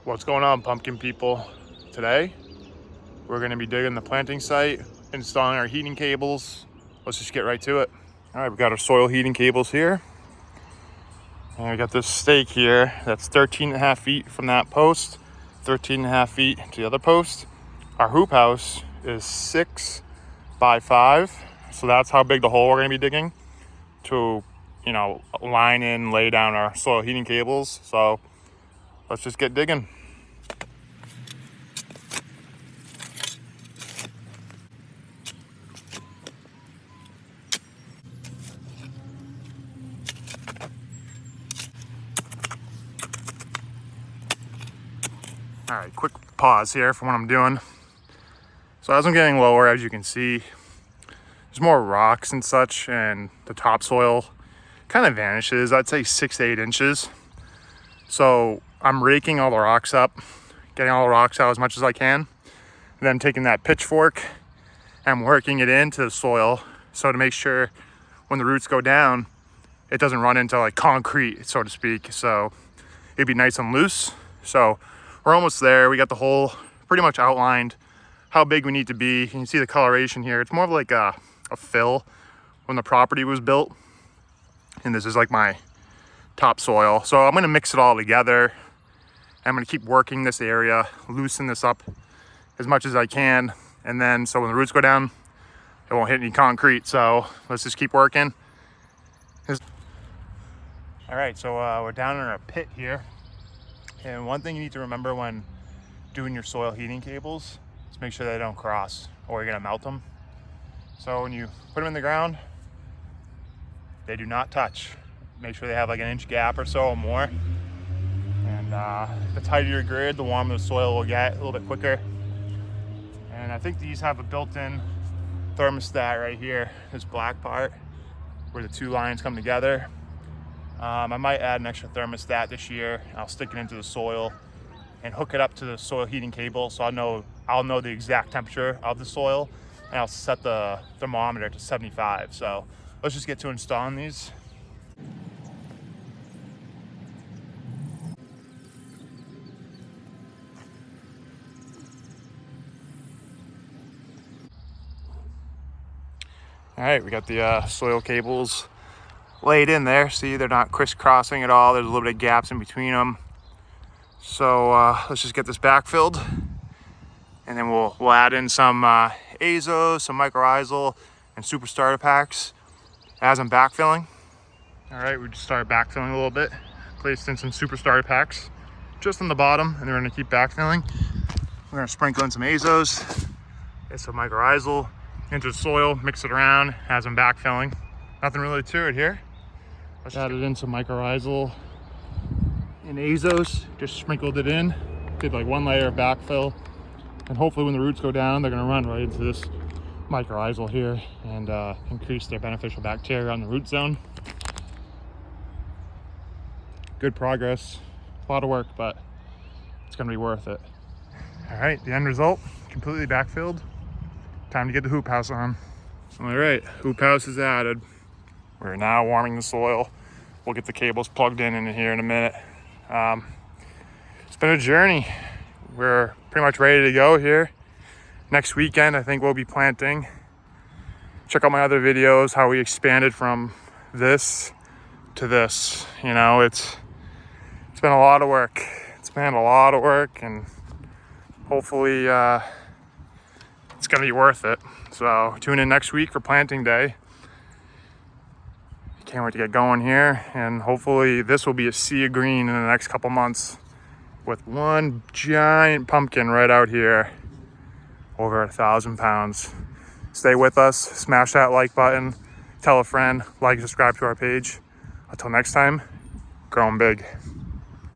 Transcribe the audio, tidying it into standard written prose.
What's going on, pumpkin people? Today we're going to be digging the planting site, installing our heating cables. Let's just get right to it. All right, we got our soil heating cables here, and we got this stake here that's 13.5 feet from that post, 13.5 feet to the other post. Our hoop house is 6 by 5, so that's how big the hole we're going to be digging to, line in, lay down our soil heating cables. So let's just get digging. All right, quick pause here from what I'm doing. So as I'm getting lower, as you can see, there's more rocks and such, and the topsoil kind of vanishes. I'd say 6 to 8 inches. So I'm raking all the rocks up, getting all the rocks out as much as I can. And then taking that pitchfork and working it into the soil, so to make sure when the roots go down, it doesn't run into like concrete, so to speak. So it'd be nice and loose. So we're almost there. We got the hole pretty much outlined, how big we need to be. You can see the coloration here. It's more of like a fill when the property was built. And this is like my topsoil. So I'm gonna mix it all together. I'm gonna keep working this area, loosen this up as much as I can. And then so when the roots go down, it won't hit any concrete. So let's just keep working. All right, so we're down in a pit here. And one thing you need to remember when doing your soil heating cables is make sure they don't cross or you're gonna melt them. So when you put them in the ground, they do not touch. Make sure they have like an inch gap or so or more. And the tighter your grid, the warmer the soil will get a little bit quicker. And I think these have a built-in thermostat right here, this black part where the two lines come together. I might add an extra thermostat this year. I'll stick it into the soil and hook it up to the soil heating cable, so I'll know the exact temperature of the soil, and I'll set the thermometer to 75. So let's just get to installing these. All right, we got the soil cables laid in there. See, they're not crisscrossing at all. There's a little bit of gaps in between them. So let's just get this backfilled, and then we'll add in some azo, some mycorrhizal, and super starter packs as I'm backfilling. All right, we just started backfilling a little bit. Placed in some super starter packs just on the bottom, and then we're gonna keep backfilling. We're gonna sprinkle in some azos and some mycorrhizal into the soil, mix it around as I'm backfilling. Nothing really to it here. Let's add it in some mycorrhizal and azos, just sprinkled it in, did like one layer of backfill, and hopefully when the roots go down, they're gonna run right into this mycorrhizal here and increase their beneficial bacteria on the root zone. Good progress, a lot of work, but it's gonna be worth it. All right, the end result, completely backfilled. Time to get the hoop house on. All right, hoop house is added. We're now warming the soil. We'll get the cables plugged in here in a minute. It's been a journey. We're pretty much ready to go here. Next weekend, I think we'll be planting. Check out my other videos, how we expanded from this to this. It's been a lot of work. It's been a lot of work, and hopefully it's gonna be worth it. So tune in next week for planting day. Can't wait to get going here, and hopefully this will be a sea of green in the next couple months with one giant pumpkin right out here, over 1,000 pounds. Stay with us, smash that like button, tell a friend, like, subscribe to our page. Until next time, growing big.